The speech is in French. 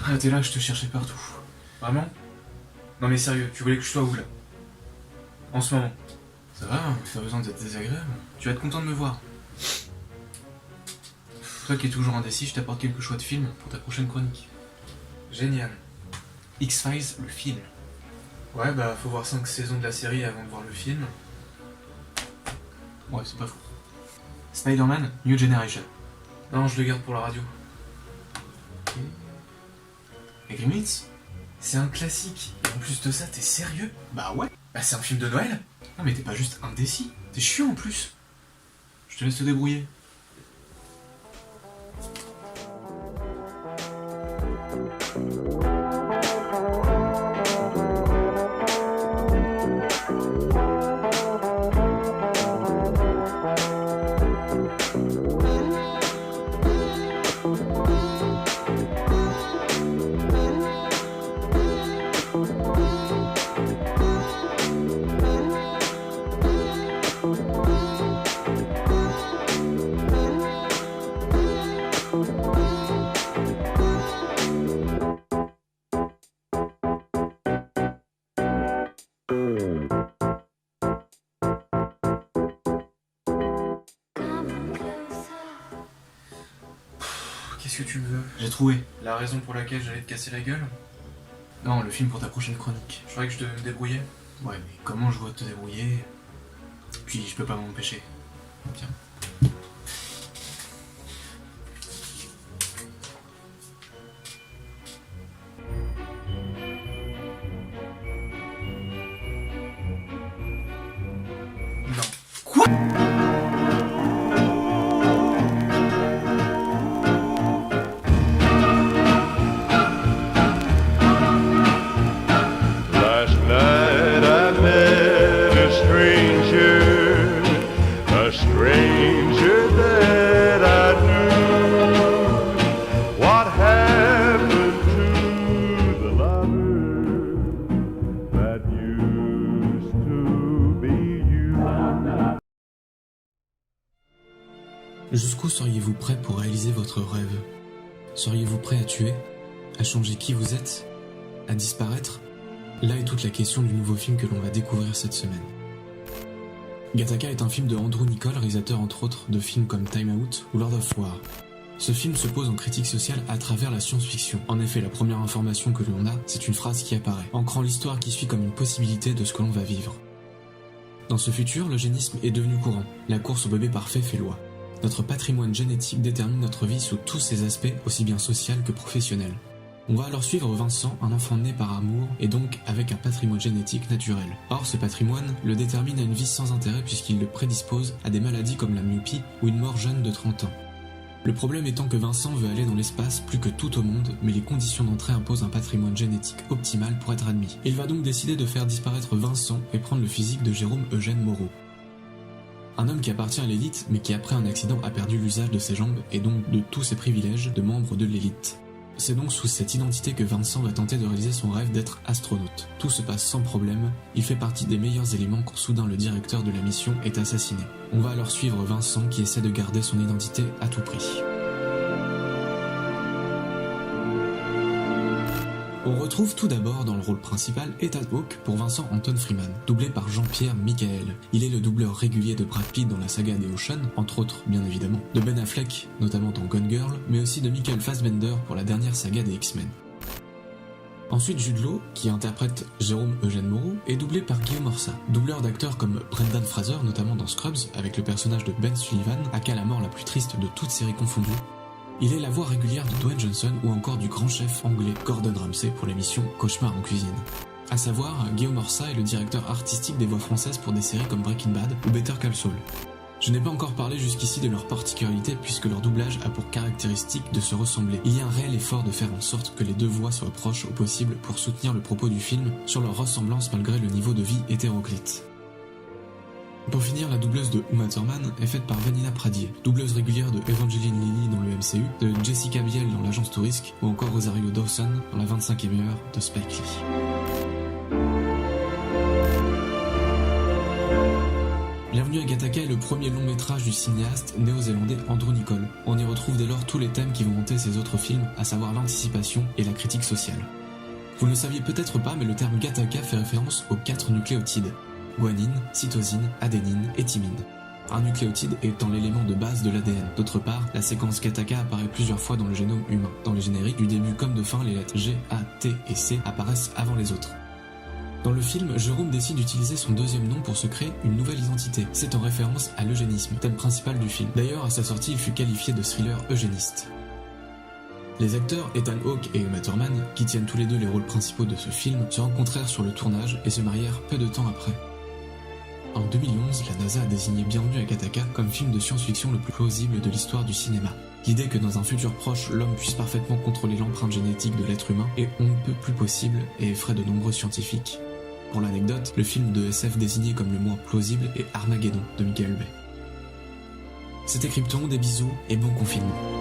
Ah, t'es là, je te cherchais partout. Vraiment? Non mais sérieux, tu voulais que je sois où là? En ce moment? Ça va, ça a besoin d'être désagréable. Tu vas être content de me voir. Toi qui es toujours indécis, je t'apporte quelques choix de films pour ta prochaine chronique. Génial. X-Files, le film. Ouais, bah faut voir 5 saisons de la série avant de voir le film. Ouais, c'est pas fou. Spider-Man, New Generation. Non, je le garde pour la radio. Ok. Et Gremlins? C'est un classique. Et en plus de ça, t'es sérieux? Bah ouais. Bah c'est un film de Noël. Non mais t'es pas juste indécis. T'es chiant en plus. Je te laisse te débrouiller. Qu'est-ce que tu veux? J'ai trouvé. La raison pour laquelle j'allais te casser la gueule? Non, le film pour ta prochaine chronique. Je croyais que je devais me débrouiller. Ouais, mais comment je dois te débrouiller? Puis je peux pas m'en empêcher. Tiens. Non. Quoi? Jusqu'où seriez-vous prêt pour réaliser votre rêve? Seriez-vous prêt à tuer? À changer qui vous êtes? À disparaître? Là est toute la question du nouveau film que l'on va découvrir cette semaine. Gattaca est un film de Andrew Niccol, réalisateur entre autres de films comme Time Out ou Lord of War. Ce film se pose en critique sociale à travers la science-fiction. En effet, la première information que l'on a, c'est une phrase qui apparaît, ancrant l'histoire qui suit comme une possibilité de ce que l'on va vivre. Dans ce futur, l'eugénisme est devenu courant. La course au bébé parfait fait loi. Notre patrimoine génétique détermine notre vie sous tous ses aspects, aussi bien social que professionnel. On va alors suivre Vincent, un enfant né par amour et donc avec un patrimoine génétique naturel. Or, ce patrimoine le détermine à une vie sans intérêt puisqu'il le prédispose à des maladies comme la myopie ou une mort jeune de 30 ans. Le problème étant que Vincent veut aller dans l'espace plus que tout au monde, mais les conditions d'entrée imposent un patrimoine génétique optimal pour être admis. Il va donc décider de faire disparaître Vincent et prendre le physique de Jérôme Eugène Moreau. Un homme qui appartient à l'élite, mais qui après un accident a perdu l'usage de ses jambes et donc de tous ses privilèges de membre de l'élite. C'est donc sous cette identité que Vincent va tenter de réaliser son rêve d'être astronaute. Tout se passe sans problème, il fait partie des meilleurs éléments quand soudain le directeur de la mission est assassiné. On va alors suivre Vincent qui essaie de garder son identité à tout prix. On retrouve tout d'abord dans le rôle principal Ethan Hawke pour Vincent Anton Freeman, doublé par Jean-Pierre Michael. Il est le doubleur régulier de Brad Pitt dans la saga des Ocean, entre autres bien évidemment, de Ben Affleck, notamment dans Gone Girl, mais aussi de Michael Fassbender pour la dernière saga des X-Men. Ensuite Jude Law, qui interprète Jérôme Eugène Moreau, est doublé par Guillaume Orsat, doubleur d'acteurs comme Brendan Fraser, notamment dans Scrubs, avec le personnage de Ben Sullivan, aka la mort la plus triste de toutes séries confondues. Il est la voix régulière de Dwayne Johnson ou encore du grand chef anglais Gordon Ramsay pour l'émission Cauchemar en cuisine. A savoir, Guillaume Orsat est le directeur artistique des voix françaises pour des séries comme Breaking Bad ou Better Call Saul. Je n'ai pas encore parlé jusqu'ici de leur particularité puisque leur doublage a pour caractéristique de se ressembler. Il y a un réel effort de faire en sorte que les deux voix soient proches au possible pour soutenir le propos du film sur leur ressemblance malgré le niveau de vie hétéroclite. Pour finir, la doubleuse de Uma Thurman est faite par Vanilla Pradier, doubleuse régulière de Evangeline Lilly dans le MCU, de Jessica Biel dans l'agence Touriste ou encore Rosario Dawson dans la 25e heure de Spike Lee. Bienvenue à Gattaca est le premier long métrage du cinéaste néo-zélandais Andrew Niccol. On y retrouve dès lors tous les thèmes qui vont hanter ses autres films, à savoir l'anticipation et la critique sociale. Vous ne le saviez peut-être pas, mais le terme Gattaca fait référence aux 4 nucléotides: guanine, cytosine, adénine et thymine. Un nucléotide étant l'élément de base de l'ADN. D'autre part, la séquence Gattaca apparaît plusieurs fois dans le génome humain. Dans les génériques, du début comme de fin, les lettres G, A, T et C apparaissent avant les autres. Dans le film, Jérôme décide d'utiliser son deuxième nom pour se créer une nouvelle identité. C'est en référence à l'eugénisme, thème principal du film. D'ailleurs, à sa sortie, il fut qualifié de thriller eugéniste. Les acteurs Ethan Hawke et Uma Thurman, qui tiennent tous les deux les rôles principaux de ce film, se rencontrèrent sur le tournage et se marièrent peu de temps après. En 2011, la NASA a désigné Bienvenue à Gattaca comme film de science-fiction le plus plausible de l'histoire du cinéma. L'idée que dans un futur proche, l'homme puisse parfaitement contrôler l'empreinte génétique de l'être humain est on ne peut plus possible et effraie de nombreux scientifiques. Pour l'anecdote, le film de SF désigné comme le moins plausible est Armageddon de Michael Bay. C'était Krypton, des bisous et bon confinement.